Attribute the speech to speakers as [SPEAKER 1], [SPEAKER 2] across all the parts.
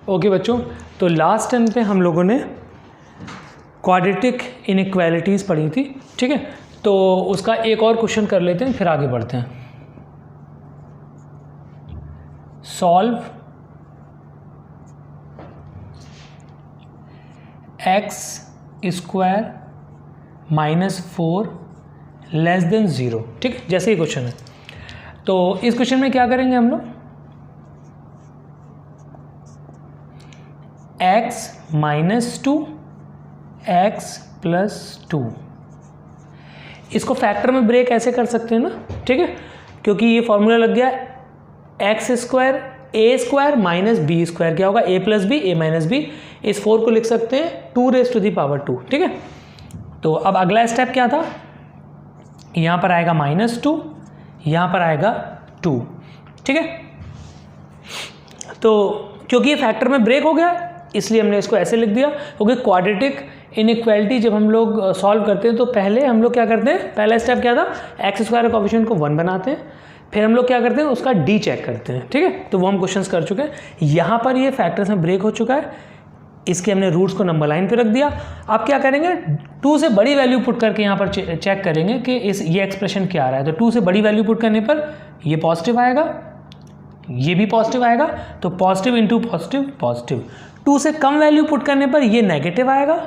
[SPEAKER 1] Okay बच्चों, तो last time पे हम लोगों ने क्वाड्रेटिक इनइक्वालिटीज़ पढ़ी थी, ठीक है। तो उसका एक और क्वेश्चन कर लेते हैं, फिर आगे बढ़ते हैं। Solve x square -4 less than 0, ठीक है, जैसे ही क्वेश्चन है। तो इस क्वेश्चन में क्या करेंगे हम लोग, x -2 x +2, इसको फैक्टर में ब्रेक ऐसे कर सकते हैं ना, ठीक है, क्योंकि ये फॉर्मूला लग गया एक्स स्क्वायर ए स्क्वायर माइनस बी स्क्वायर, क्या होगा a + b a - b। इस 4 को लिख सकते हैं 2⁻², ठीक है। तो अब अगला स्टेप क्या था, यहाँ पर आएगा -2, यहाँ पर आएगा 2, ठीक है। तो क्योंकि ये फैक्टर में ब्रेक हो गया इसलिए हमने इसको ऐसे लिख दिया, क्योंकि क्वाड्रेटिक इनइक्वालिटी जब हम लोग सॉल्व करते हैं तो पहले हम लोग क्या करते हैं, पहला स्टेप क्या था, एक्स स्क्वायर कोएफिशिएंट को 1 बनाते हैं, फिर हम लोग क्या करते हैं उसका डी चेक करते हैं, ठीक है। तो वो हम क्वेश्चंस कर चुके हैं। यहाँ पर ये फैक्टर्स में ब्रेक हो चुका है, इसके हमने रूट्स को नंबर लाइन पे रख दिया। आप क्या करेंगे, 2 से बड़ी वैल्यू पुट करके यहाँ पर चेक करेंगे कि ये एक्सप्रेशन क्या आ रहा है। तो 2 से बड़ी वैल्यू पुट करने पर ये पॉजिटिव आएगा, ये भी पॉजिटिव आएगा, तो पॉजिटिव इंटू पॉजिटिव पॉजिटिव। 2 से कम वैल्यू पुट करने पर ये नेगेटिव आएगा,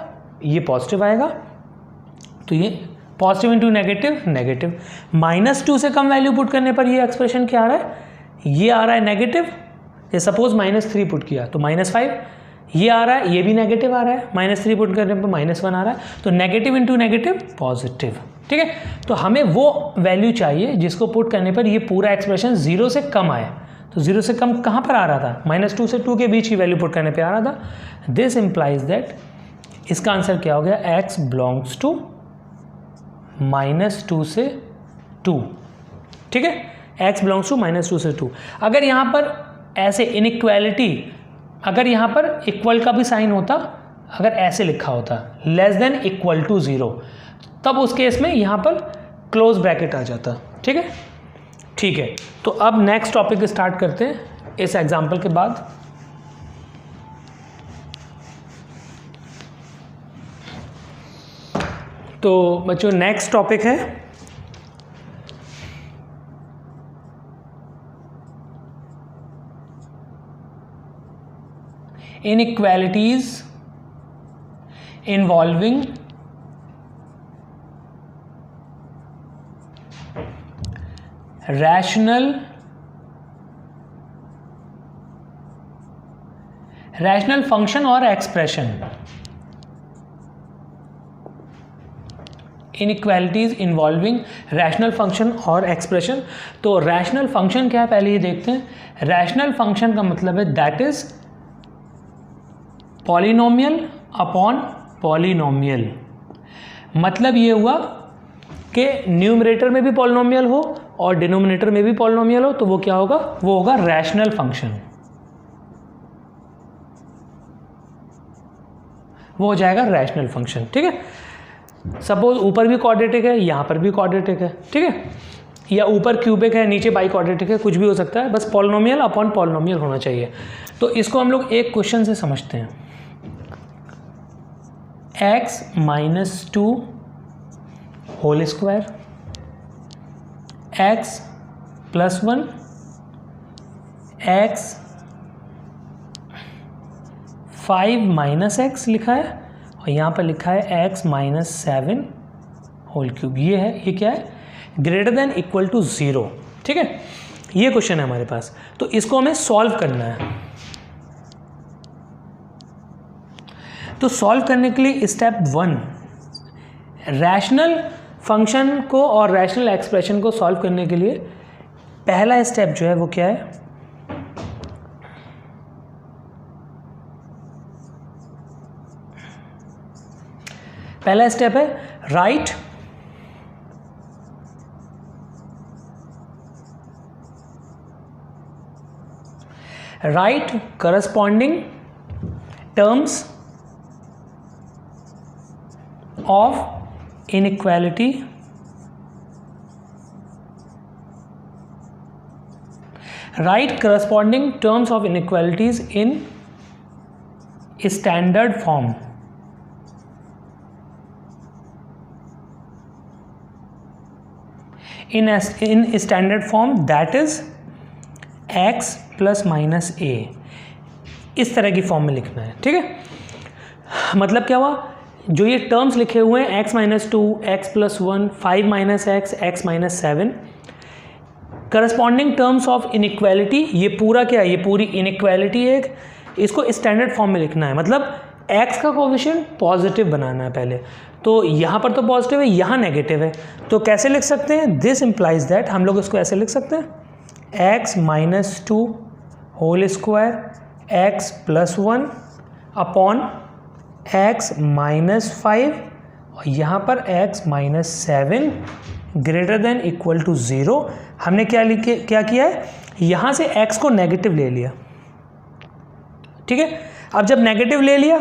[SPEAKER 1] ये पॉजिटिव आएगा, तो ये पॉजिटिव इंटू नेगेटिव नेगेटिव। -2 से कम वैल्यू पुट करने पर ये एक्सप्रेशन क्या आ रहा है, ये आ रहा है नेगेटिव। ये सपोज -3 पुट किया तो -5, ये आ रहा है, ये भी नेगेटिव आ रहा है, -3 पुट करने पर -1 आ रहा है, तो नेगेटिव इंटू नेगेटिव पॉजिटिव, ठीक है। तो हमें वो वैल्यू चाहिए जिसको पुट करने पर ये पूरा एक्सप्रेशन 0 से कम आए। तो 0 से कम कहाँ पर आ रहा था, -2 से 2 के बीच की वैल्यू पुट करने पे आ रहा था। दिस इम्प्लाइज दैट इसका आंसर क्या हो गया, x बिलोंग्स टू -2 से 2, ठीक है, x बिलोंग्स टू -2 से 2। अगर यहाँ पर ऐसे इनइक्वालिटी, अगर यहाँ पर इक्वल का भी साइन होता, अगर ऐसे लिखा होता लेस देन इक्वल टू 0, तब उस केस में यहाँ पर क्लोज ब्रैकेट आ जाता, ठीक है। ठीक है, तो अब नेक्स्ट टॉपिक स्टार्ट करते हैं इस एग्जाम्पल के बाद। तो बच्चों नेक्स्ट टॉपिक है inequalities involving rational function or expression। inequalities involving rational function और expression। तो rational function क्या है पहले ये देखते हैं। rational function का मतलब है that is polynomial upon polynomial. मतलब ये हुआ कि न्यूमरेटर में भी पॉलिनोमियल हो और डिनोमिनेटर में भी पॉलिनोमियल हो, तो वो क्या होगा, वो होगा रैशनल फंक्शन, वो हो जाएगा रैशनल फंक्शन, ठीक है। सपोज ऊपर भी क्वाड्रेटिक है, यहाँ पर भी क्वाड्रेटिक है, ठीक है, या ऊपर क्यूबिक है नीचे बाई क्वाड्रेटिक है, कुछ भी हो सकता है, बस पॉलिनोमियल अपॉन पॉलिनोमियल होना चाहिए। तो इसको हम लोग एक क्वेश्चन से समझते हैं। x -2 whole square x +1 x 5 - x लिखा है, और यहाँ पर लिखा है x -7 होल क्यूब। ये है, ये क्या है, ग्रेटर देन इक्वल टू 0, ठीक है। ये क्वेश्चन है हमारे पास, तो इसको हमें सॉल्व करना है। तो सॉल्व करने के लिए स्टेप 1, रैशनल फंक्शन को और रैशनल एक्सप्रेशन को सॉल्व करने के लिए पहला स्टेप जो है वो क्या है, पहला स्टेप है write corresponding terms of inequality write corresponding terms of inequalities in standard form in standard form that is x plus minus a, इस तरह की फॉर्म में लिखना है, ठीक है। मतलब क्या हुआ, जो ये टर्म्स लिखे हुए हैं x minus to, x plus one, 5 minus x, x minus 7, corresponding terms of inequality, ये पूरा क्या है, ये पूरी इनइक्वालिटी है, इसको स्टैंडर्ड फॉर्म में लिखना है। मतलब x का कोएफिशिएंट पॉजिटिव बनाना है पहले, तो यहाँ पर तो पॉजिटिव है, यहाँ नेगेटिव है, तो कैसे लिख सकते हैं, दिस इम्प्लाइज दैट, हम लोग इसको ऐसे लिख सकते हैं x minus two whole square x plus one upon x minus 5 और यहाँ पर x minus 7 greater than equal to 0। हमने क्या किया है, यहाँ से x को नेगेटिव ले लिया, ठीक है। अब जब नेगेटिव ले लिया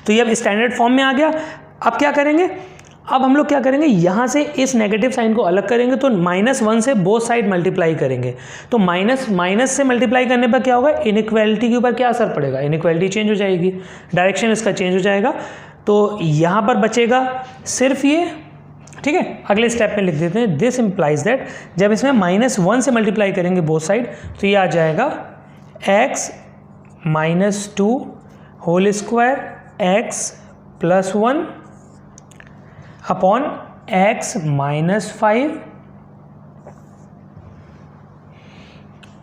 [SPEAKER 1] तो ये अब स्टैंडर्ड फॉर्म में आ गया। अब क्या करेंगे, अब हम लोग क्या करेंगे, यहाँ से इस नेगेटिव साइन को अलग करेंगे, तो -1 से बोथ साइड मल्टीप्लाई करेंगे, तो माइनस से मल्टीप्लाई करने पर क्या होगा, इनइक्वालिटी के ऊपर क्या असर पड़ेगा, इनइक्वालिटी चेंज हो जाएगी, डायरेक्शन इसका चेंज हो जाएगा, तो यहाँ पर बचेगा सिर्फ ये, ठीक है। अगले स्टेप में लिख देते हैं, दिस इम्प्लाइज दैट, जब इसमें -1 से मल्टीप्लाई करेंगे बोथ साइड, तो ये आ जाएगा x minus 2 whole square x plus 1 upon x minus 5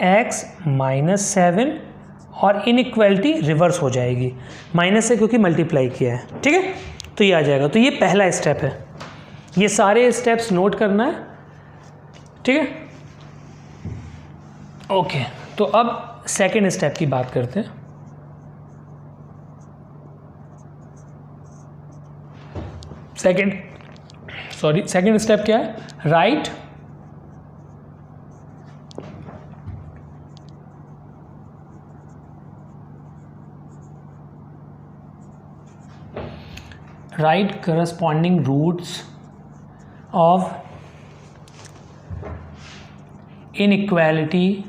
[SPEAKER 1] x minus 7 और इनइक्वालिटी रिवर्स हो जाएगी, माइनस से क्योंकि मल्टीप्लाई किया है, ठीक है। तो ये आ जाएगा, तो ये पहला स्टेप है, ये सारे स्टेप्स नोट करना है, ठीक है। ओके, तो अब सेकेंड स्टेप की बात करते हैं। सेकेंड स्टेप क्या है, right corresponding roots of inequality,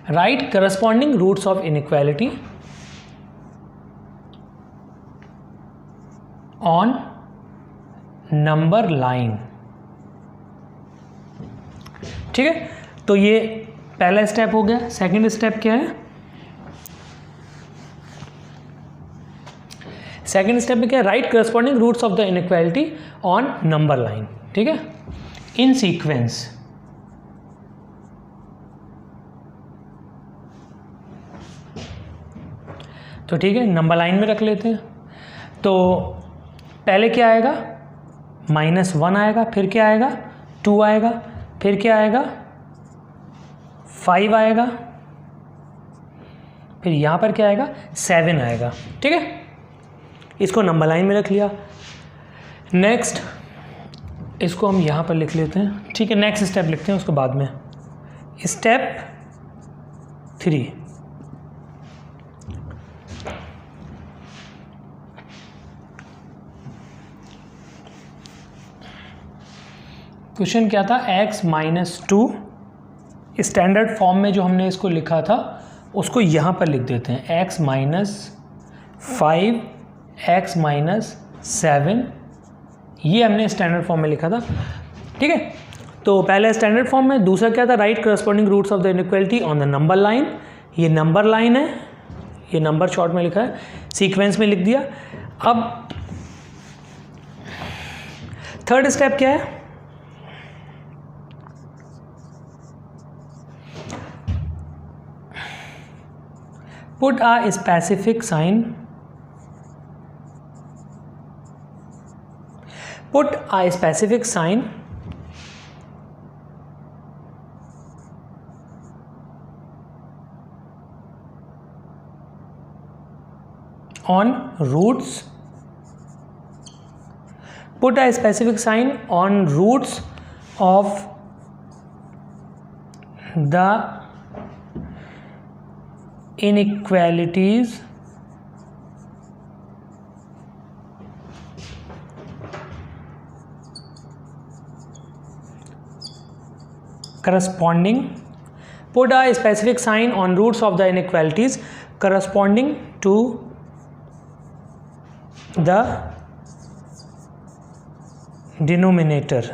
[SPEAKER 1] write corresponding roots of inequality on number line, ठीक है। तो ये पहला स्टेप हो गया। सेकंड स्टेप क्या है, सेकेंड स्टेप में क्या है, write corresponding roots of the inequality on number line, ठीक है, इन सीक्वेंस। तो ठीक है, नंबर लाइन में रख लेते हैं। तो पहले क्या आएगा, -1 आएगा, फिर क्या आएगा, 2 आएगा, फिर क्या आएगा, 5 आएगा, फिर यहाँ पर क्या आएगा, 7 आएगा, ठीक है। इसको नंबर लाइन में रख लिया। नेक्स्ट इसको हम यहाँ पर लिख लेते हैं, ठीक है। नेक्स्ट स्टेप लिखते हैं उसको बाद में। स्टेप 3, क्वेश्चन क्या था, x माइनस 2, स्टैंडर्ड फॉर्म में जो हमने इसको लिखा था उसको यहाँ पर लिख देते हैं, x माइनस 5 x माइनस 7, ये हमने स्टैंडर्ड फॉर्म में लिखा था, ठीक है। तो पहले स्टैंडर्ड फॉर्म में, दूसरा क्या था, write corresponding roots of the inequality on the number line, ये नंबर लाइन है, ये नंबर शॉर्ट में लिखा है, सीक्वेंस में लिख दिया। अब थर्ड स्टेप क्या है, put a specific sign, put a specific sign on roots, put a specific sign on roots of the inequalities corresponding put a specific sign on roots of the inequalities corresponding to the denominator.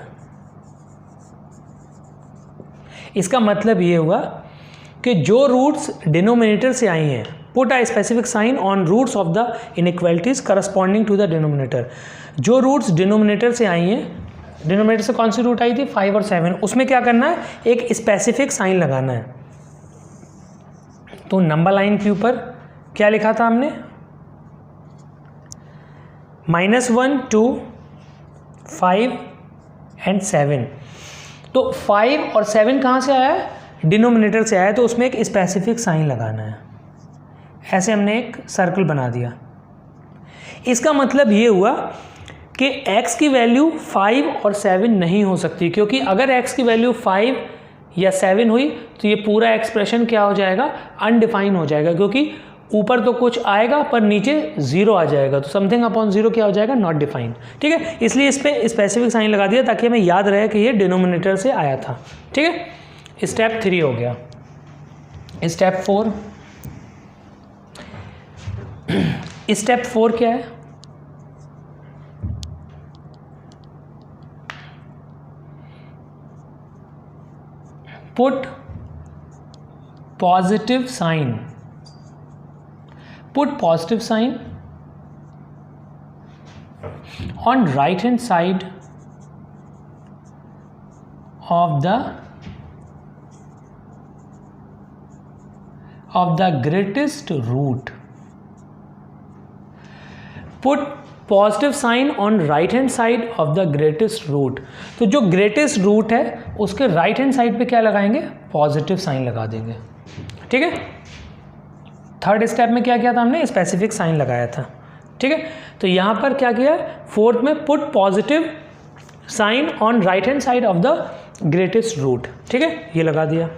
[SPEAKER 1] इसका मतलब ये हुआ कि जो roots denominator से आई हैं, put a specific sign on roots of the inequalities corresponding to the denominator. जो रूट्स डिनोमिनेटर से आई हैं, डिनोमिनेटर से कौन सी रूट आई थी 5 और 7, उसमें क्या करना है, एक स्पेसिफिक साइन लगाना है। तो नंबर लाइन के ऊपर क्या लिखा था हमने, -1 2 5 एंड 7। तो 5 और 7 कहाँ से आया है, डिनोमिनेटर से आया है, तो उसमें एक स्पेसिफिक साइन लगाना है। ऐसे हमने एक सर्कल बना दिया। इसका मतलब ये हुआ कि x की वैल्यू 5 और 7 नहीं हो सकती, क्योंकि अगर x की वैल्यू 5 या 7 हुई तो ये पूरा एक्सप्रेशन क्या हो जाएगा, अनडिफाइन हो जाएगा, क्योंकि ऊपर तो कुछ आएगा पर नीचे 0 आ जाएगा, तो समथिंग अपॉन 0 क्या हो जाएगा, नॉट डिफाइंड। ठीक है, इसलिए इस पर स्पेसिफिक साइन लगा दिया ताकि हमें याद रहे कि ये डिनोमिनेटर से आया था। ठीक है, स्टेप 3 हो गया। स्टेप 4, स्टेप 4 क्या है, put positive sign, put positive sign on right hand side of the greatest root. Put positive sign on right hand side of the greatest root. तो जो ग्रेटेस्ट रूट है उसके राइट हैंड साइड पे क्या लगाएंगे, positive sign लगा देंगे। ठीक है, थर्ड स्टेप में क्या किया था हमने, स्पेसिफिक साइन लगाया था। ठीक है, तो यहाँ पर क्या किया, फोर्थ में put positive sign on right hand side of the greatest root. ठीक है, ये लगा दिया।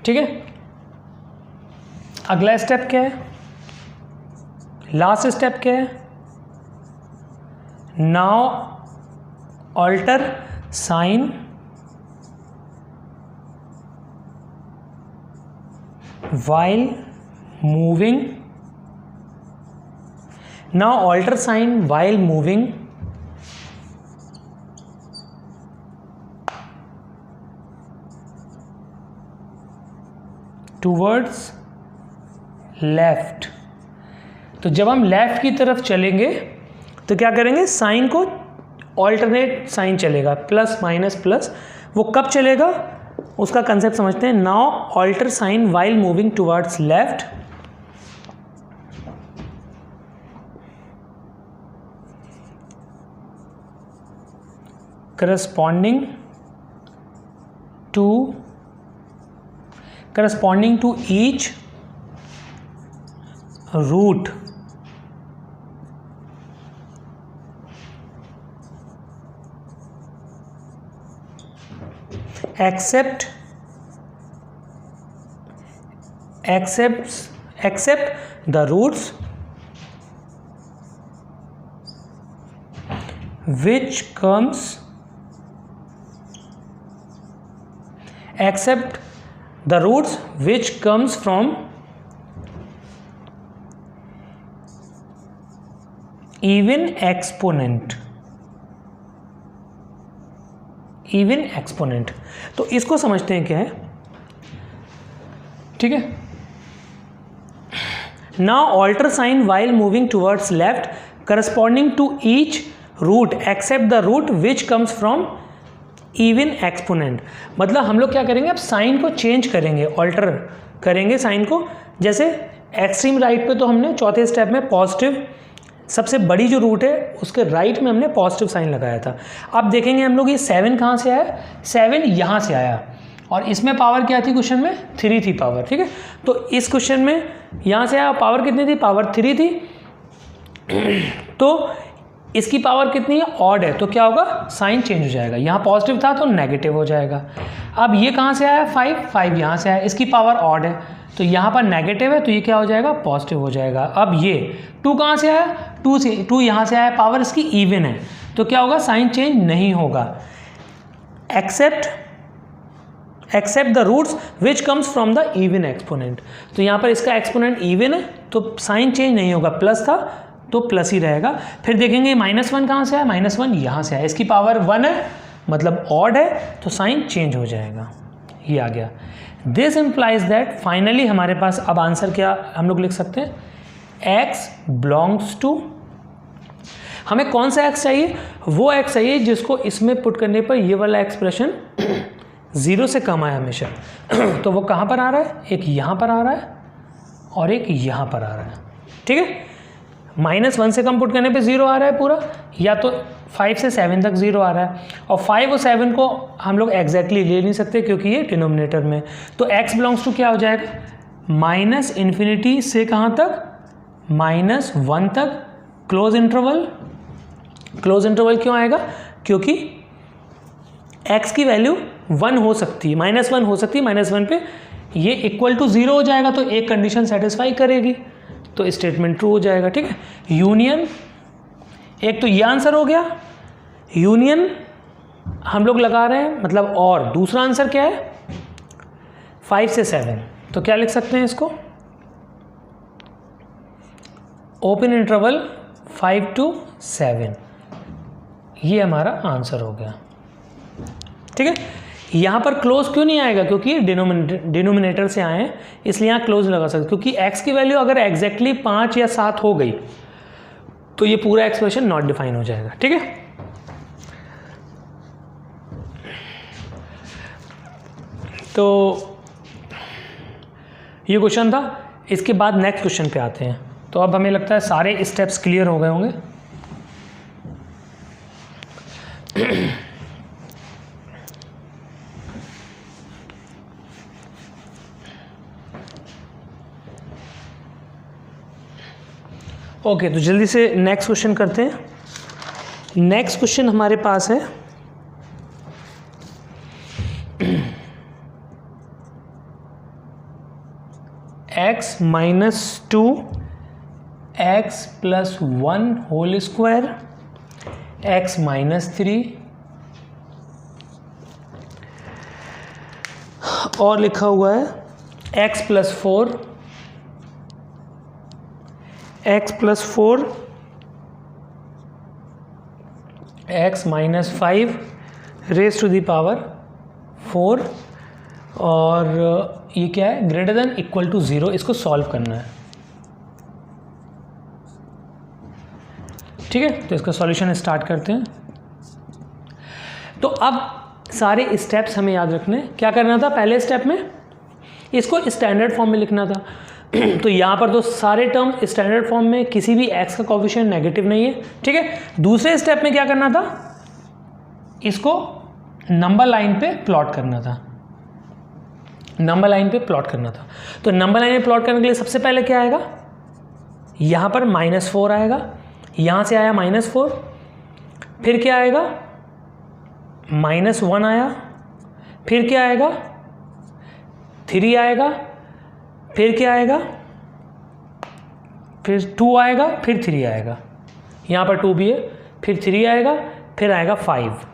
[SPEAKER 1] ठीक है, अगला स्टेप क्या है, लास्ट स्टेप क्या है, now alter sign while moving, now alter sign while moving towards left। तो जब हम लेफ्ट की तरफ चलेंगे तो क्या करेंगे, साइन को ऑल्टरनेट साइन चलेगा, प्लस माइनस प्लस। वो कब चलेगा उसका कंसेप्ट समझते हैं। Now alter sign while moving towards left, corresponding to each root except the roots which comes from even exponent। तो इसको समझते हैं क्या है। ठीक है, now alter sign while moving towards left corresponding to each root except the root which comes from even exponent. मतलब हम लोग क्या करेंगे, अब साइन को चेंज करेंगे, ऑल्टर करेंगे साइन को। जैसे एक्सट्रीम राइट पे तो हमने चौथे स्टेप में पॉजिटिव, सबसे बड़ी जो रूट है उसके राइट में हमने पॉजिटिव साइन लगाया था। अब देखेंगे हम लोग ये 7 कहाँ से आया, 7 यहाँ से आया, और इसमें पावर क्या थी, क्वेश्चन में 3 थी पावर। ठीक है, तो इस क्वेश्चन में यहाँ से आया, पावर कितनी थी, पावर 3 थी। तो इसकी पावर कितनी है, ऑड है, तो क्या होगा, साइन चेंज हो जाएगा। यहाँ पॉजिटिव था तो नेगेटिव हो जाएगा। अब ये कहाँ से आया, 5 यहाँ से आया, इसकी पावर ऑड है, तो यहाँ पर नेगेटिव है तो ये क्या हो जाएगा, पॉजिटिव हो जाएगा। अब ये 2 कहाँ से आया, 2 यहाँ से आया, पावर इसकी इवन है तो क्या होगा, साइन चेंज नहीं होगा। Except the roots which comes from the even exponent, तो यहाँ पर इसका एक्सपोनेंट इवन है तो साइन चेंज नहीं होगा, प्लस था तो प्लस ही रहेगा। फिर देखेंगे -1 कहाँ से आया, -1 यहाँ से आया, इसकी पावर 1 है मतलब ऑड है तो साइन चेंज हो जाएगा, ये आ गया। दिस इम्प्लाइज दैट, फाइनली हमारे पास अब आंसर क्या हम लोग लिख सकते हैं, x बिलोंग्स टू, हमें कौन सा x चाहिए, वो x चाहिए जिसको इसमें पुट करने पर ये वाला एक्सप्रेशन 0 से कम आए हमेशा। तो वो कहाँ पर आ रहा है, एक यहाँ पर आ रहा है और एक यहाँ पर आ रहा है, ठीक है। -1 से कम पुट करने पे 0 आ रहा है पूरा, या तो 5 से 7 तक 0 आ रहा है, और 5 और 7 को हम लोग एग्जैक्टली ले नहीं सकते क्योंकि ये डिनोमिनेटर में। तो x बिलोंग्स टू क्या हो जाएगा, -∞ से कहाँ तक, -1 तक, क्लोज इंटरवल। क्लोज इंटरवल क्यों आएगा, क्योंकि x की वैल्यू 1 हो सकती है, -1 हो सकती है, -1 पे ये इक्वल टू 0 हो जाएगा तो एक कंडीशन सेटिस्फाई करेगी तो स्टेटमेंट ट्रू हो जाएगा, ठीक है। यूनियन, एक तो ये आंसर हो गया, यूनियन हम लोग लगा रहे हैं मतलब, और दूसरा आंसर क्या है 5 से 7, तो क्या लिख सकते हैं इसको, ओपन इंटरवल 5 to 7, ये हमारा आंसर हो गया, ठीक है। यहाँ पर क्लोज क्यों नहीं आएगा, क्योंकि ये डिनोमिनेटर से आए हैं इसलिए यहाँ क्लोज लगा सकते, क्योंकि x की वैल्यू अगर एग्जैक्टली 5 या 7 हो गई तो ये पूरा एक्सप्रेशन नॉट डिफाइन हो जाएगा, ठीक है। तो ये क्वेश्चन था, इसके बाद नेक्स्ट क्वेश्चन पे आते हैं। तो अब हमें लगता है सारे स्टेप्स क्लियर हो गए होंगे। ओके, तो जल्दी से नेक्स्ट क्वेश्चन करते हैं। नेक्स्ट क्वेश्चन हमारे पास है x - 2 x + 1 whole square x - 3 और लिखा हुआ है x + 4 x + 4 x - 5 raise to the power 4, और ये क्या है, ग्रेटर देन इक्वल टू 0, इसको सॉल्व करना है, ठीक है। तो इसका सॉल्यूशन स्टार्ट करते हैं। तो अब सारे स्टेप्स हमें याद रखने, क्या करना था, पहले स्टेप में इसको स्टैंडर्ड फॉर्म में लिखना था। तो यहाँ पर तो सारे टर्म स्टैंडर्ड फॉर्म में, किसी भी x का कोएफिशिएंट नेगेटिव नहीं है, ठीक है। दूसरे स्टेप में क्या करना था, इसको नंबर लाइन पे प्लॉट करना था, नंबर लाइन पे प्लॉट करना था। तो नंबर लाइन पे प्लॉट करने के लिए सबसे पहले क्या आएगा, यहाँ पर -4 आएगा, यहाँ से आया -4, फिर क्या आएगा, -1 आया, फिर क्या आएगा, 3 आएगा, फिर क्या आएगा, फिर 2 आएगा, फिर 3 आएगा, यहाँ पर 2 भी है, फिर 3 आएगा, फिर आएगा 5,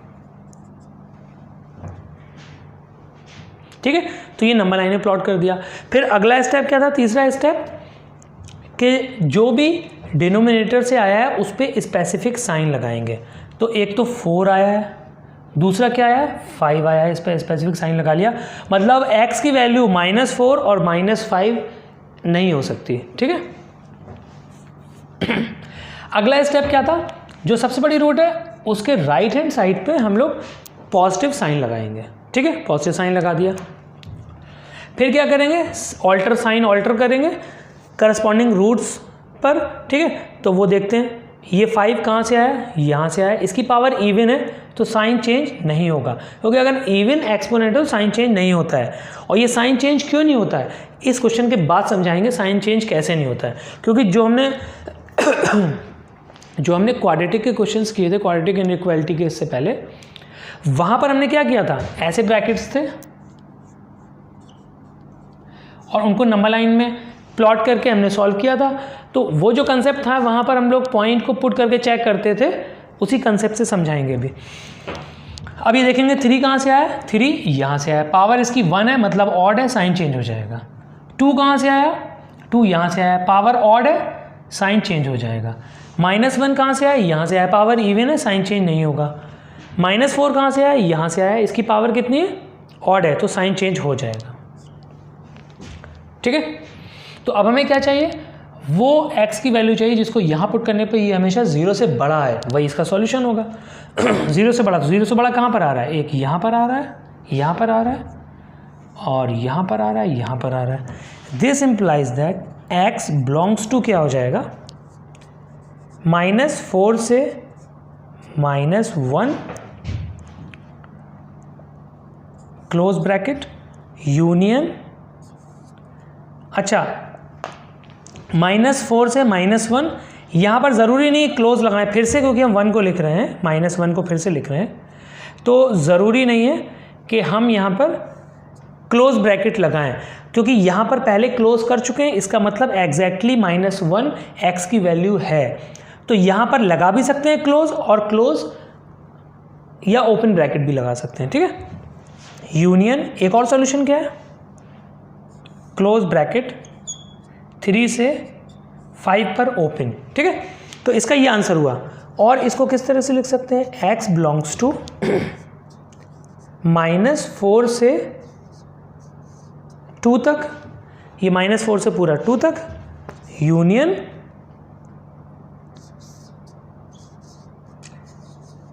[SPEAKER 1] ठीक है। तो ये नंबर लाइन में प्लॉट कर दिया। फिर अगला स्टेप क्या था, तीसरा स्टेप, कि जो भी डिनोमिनेटर से आया है उस पर स्पेसिफिक साइन लगाएंगे। तो एक तो 4 आया है, दूसरा क्या आया है, 5 आया है, इस पर स्पेसिफिक साइन लगा लिया, मतलब x की वैल्यू -4 और -5 नहीं हो सकती, ठीक है। अगला स्टेप क्या था, जो सबसे बड़ी रूट है उसके राइट हैंड साइड पे हम लोग पॉजिटिव साइन लगाएंगे, ठीक है, पॉजिटिव साइन लगा दिया। फिर क्या करेंगे, ऑल्टर साइन ऑल्टर करेंगे करस्पॉन्डिंग रूट्स पर, ठीक है। तो वो देखते हैं, ये 5 कहाँ से आया, यहाँ से आया, इसकी पावर इवन है तो साइन चेंज नहीं होगा, क्योंकि अगर इवन एक्सपोनेंट हो साइन चेंज नहीं होता है। और ये साइन चेंज क्यों नहीं होता है, इस क्वेश्चन के बाद समझाएंगे साइन चेंज कैसे नहीं होता है। क्योंकि जो हमने क्वाड्रेटिक के क्वेश्चंस किए थे, क्वाड्रेटिक इनइक्वालिटी के इससे पहले, वहाँ पर हमने क्या किया था, ऐसे ब्रैकेट्स थे और उनको नंबर लाइन में प्लॉट करके हमने सॉल्व किया था। तो वो जो कंसेप्ट था वहाँ पर हम लोग पॉइंट को पुट करके चेक करते थे, उसी कंसेप्ट से समझाएंगे अभी। अब ये देखेंगे 3 कहाँ से आया, 3 यहाँ से आया, पावर इसकी 1 है मतलब ऑड है, साइन चेंज हो जाएगा। 2 कहाँ से आया, 2 यहाँ से आया, पावर ऑड है, साइन चेंज हो जाएगा। -1 कहाँ से आया, यहाँ से आया, पावर इवन है, साइन चेंज नहीं होगा। -4 कहाँ से आया, यहाँ से आया, इसकी पावर कितनी है, ऑड है, तो साइन चेंज हो जाएगा। ठीक है, तो अब हमें क्या चाहिए, वो x की वैल्यू चाहिए जिसको यहाँ पुट करने पे ये हमेशा 0 से बड़ा है, वही इसका सॉल्यूशन होगा। 0 से बड़ा, तो 0 से बड़ा कहाँ पर आ रहा है, एक यहाँ पर आ रहा है, यहाँ पर आ रहा है, और यहाँ पर आ रहा है, यहाँ पर आ रहा है। This implies that x belongs to क्या हो जाएगा, -4 से -1 क्लोज ब्रैकेट यूनियन, अच्छा -4 से -1, यहाँ पर ज़रूरी नहीं क्लोज लगाएं फिर से, क्योंकि हम 1 को लिख रहे हैं, -1 को फिर से लिख रहे हैं, तो ज़रूरी नहीं है कि हम यहाँ पर क्लोज ब्रैकेट लगाएं, क्योंकि यहाँ पर पहले क्लोज कर चुके हैं, इसका मतलब एग्जैक्टली -1 x की वैल्यू है। तो यहाँ पर लगा भी सकते हैं क्लोज, और क्लोज या ओपन ब्रैकेट भी लगा सकते हैं। ठीक है, यूनियन, एक और सॉल्यूशन क्या है, क्लोज ब्रैकेट 3 से 5 पर ओपन। ठीक है, तो इसका ये आंसर हुआ। और इसको किस तरह से लिख सकते हैं, x बिलोंग्स टू -4 से 2 तक, ये -4 से पूरा 2 तक, यूनियन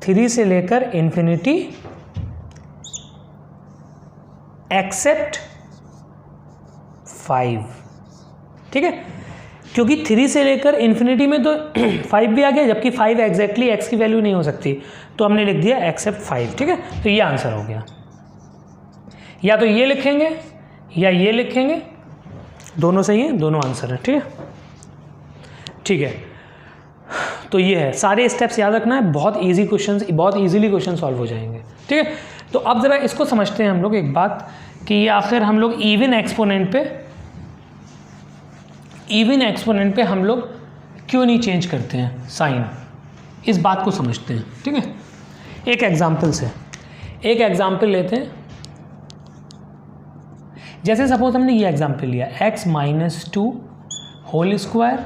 [SPEAKER 1] 3 से लेकर इन्फिनिटी एक्सेप्ट 5। ठीक है, क्योंकि 3 से लेकर इन्फिनिटी में तो 5 भी आ गया, जबकि 5 एग्जैक्टली x की वैल्यू नहीं हो सकती, तो हमने लिख दिया एक्सेप्ट 5। ठीक है, तो ये आंसर हो गया। या तो ये लिखेंगे या ये लिखेंगे, दोनों सही है, दोनों आंसर है। ठीक है, ठीक है, तो ये है, सारे स्टेप्स याद रखना है, बहुत इजी क्वेश्चंस, बहुत इजीली क्वेश्चन सॉल्व हो जाएंगे। ठीक है, तो अब ज़रा इसको समझते हैं हम लोग एक बात, कि आखिर हम लोग इवन एक्सपोनेंट पे हम लोग क्यों नहीं चेंज करते हैं साइन, इस बात को समझते हैं। ठीक है, एक एग्जाम्पल लेते हैं। जैसे सपोज हमने ये एग्जाम्पल लिया, x - 2 whole square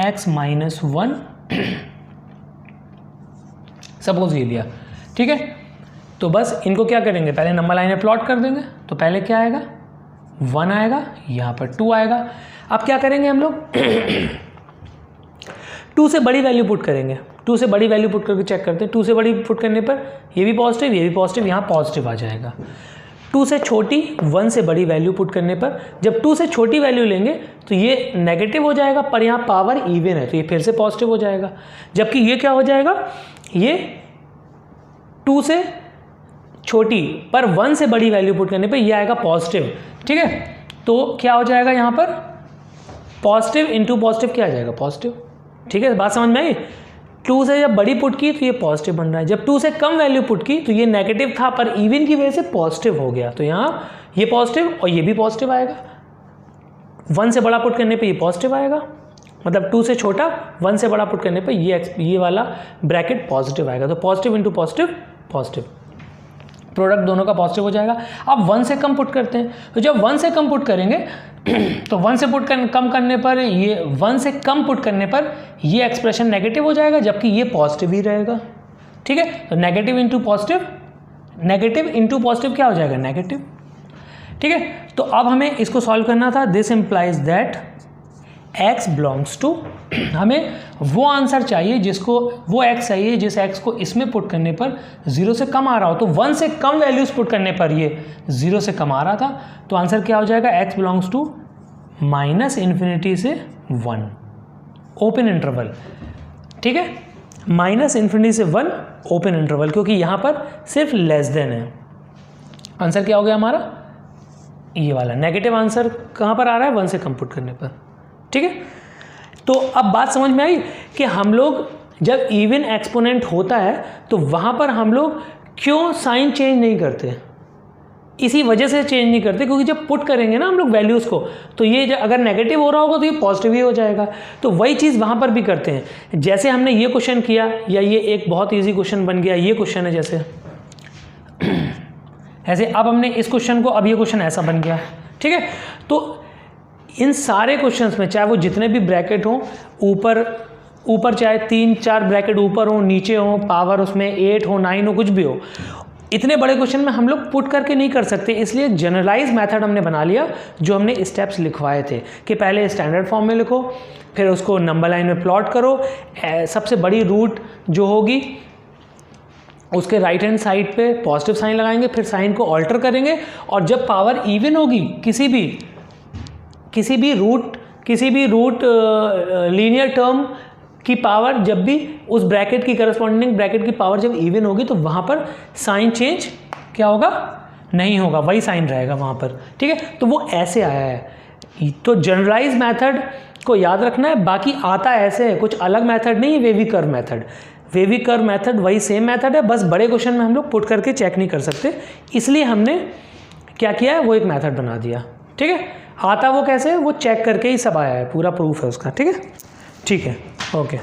[SPEAKER 1] x - 1, suppose ये लिया। ठीक है, तो बस इनको क्या करेंगे, पहले नंबर लाइन में प्लॉट कर देंगे, तो पहले क्या आएगा, 1 आएगा, यहाँ पर 2 आएगा। अब क्या करेंगे हम लोग 2 से बड़ी वैल्यू पुट करेंगे, 2 से बड़ी वैल्यू पुट करके चेक करते हैं। 2 से बड़ी पुट करने पर ये भी पॉजिटिव, ये भी पॉजिटिव, यहाँ पॉजिटिव आ जाएगा। 2 से छोटी, 1 से बड़ी वैल्यू पुट करने पर, जब 2 से छोटी वैल्यू लेंगे तो ये नेगेटिव हो जाएगा, पर यहाँ पावर इवन है तो ये फिर से पॉजिटिव हो जाएगा। जबकि ये क्या हो जाएगा, ये 2 से छोटी पर 1 से बड़ी वैल्यू पुट करने पर ये आएगा पॉजिटिव। ठीक है, तो क्या हो जाएगा यहाँ पर, पॉजिटिव इंटू पॉजिटिव क्या आ जाएगा, पॉजिटिव। ठीक है, बात समझ में आई। 2 से जब बड़ी पुट की तो ये पॉजिटिव बन रहा है, जब 2 से कम वैल्यू पुट की तो ये नेगेटिव था, पर इवन की वजह से पॉजिटिव हो गया, तो यहाँ ये पॉजिटिव और ये भी पॉजिटिव आएगा। 1 से बड़ा पुट करने पे ये पॉजिटिव आएगा, मतलब 2 से छोटा 1 से बड़ा पुट करने पे ये वाला ब्रैकेट पॉजिटिव आएगा। तो positive into positive positive, product दोनों का पॉजिटिव हो जाएगा। अब 1 से कम पुट करते हैं, तो जब 1 से कम पुट करेंगे तो 1 से कम करने पर ये 1 से कम पुट करने पर ये एक्सप्रेशन नेगेटिव हो जाएगा, जबकि ये पॉजिटिव ही रहेगा। ठीक है, तो नेगेटिव इंटू पॉजिटिव क्या हो जाएगा, नेगेटिव। ठीक है, तो अब हमें इसको सॉल्व करना था। This implies that x belongs to, हमें वो आंसर चाहिए जिसको, वो x चाहिए जिस x को इसमें पुट करने पर 0 से कम आ रहा हो। तो 1 से कम वैल्यूज पुट करने पर ये 0 से कम आ रहा था, तो आंसर क्या हो जाएगा, x बिलोंग्स टू -∞ से 1 ओपन इंटरवल। ठीक है, -∞ से 1 ओपन इंटरवल, क्योंकि यहाँ पर सिर्फ लेस देन है। आंसर क्या हो गया हमारा, ये वाला नेगेटिव आंसर कहाँ पर आ रहा है, 1 से कम पुट करने पर। ठीक है, तो अब बात समझ में आई कि हम लोग जब इवन एक्सपोनेंट होता है तो वहाँ पर हम लोग क्यों साइन चेंज नहीं करते। इसी वजह से चेंज नहीं करते, क्योंकि जब पुट करेंगे ना हम लोग वैल्यूज़ को, तो ये अगर नेगेटिव हो रहा होगा तो ये पॉजिटिव ही हो जाएगा। तो वही चीज़ वहाँ पर भी करते हैं। जैसे हमने ये क्वेश्चन किया, या ये एक बहुत ईजी क्वेश्चन बन गया, ये क्वेश्चन है जैसे ऐसे, अब हमने इस क्वेश्चन को, अब ये क्वेश्चन ऐसा बन गया, ठीक है। तो इन सारे क्वेश्चंस में चाहे वो जितने भी ब्रैकेट हों, ऊपर चाहे 3-4 ब्रैकेट ऊपर हो, नीचे हो, पावर उसमें 8 हो, 9 हो, कुछ भी हो, इतने बड़े क्वेश्चन में हम लोग पुट करके नहीं कर सकते। इसलिए जनरलाइज मेथड हमने बना लिया, जो हमने स्टेप्स लिखवाए थे कि पहले स्टैंडर्ड फॉर्म में लिखो, फिर उसको नंबर लाइन में प्लॉट करो, सबसे बड़ी रूट जो होगी उसके राइट हैंड साइड पे पॉजिटिव साइन लगाएंगे, फिर साइन को ऑल्टर करेंगे, और जब पावर इवन होगी किसी भी रूट लीनियर टर्म की पावर, जब भी उस ब्रैकेट की करस्पॉन्डिंग ब्रैकेट की पावर जब इवन होगी, तो वहाँ पर साइन चेंज क्या होगा, नहीं होगा, वही साइन रहेगा वहाँ पर, ठीक है। तो वो ऐसे आया है। तो जनरलाइज मेथड को याद रखना है, बाकी आता ऐसे है, कुछ अलग मेथड नहीं है। वेवी कर्व मेथड वही सेम मेथड है, बस बड़े क्वेश्चन में हम लोग पुट करके चेक नहीं कर सकते, इसलिए हमने क्या किया है, वो एक मेथड बना दिया, ठीक है। आता वो कैसे है, वो चेक करके ही सब आया है, पूरा प्रूफ है उसका, ठीक है। ओके।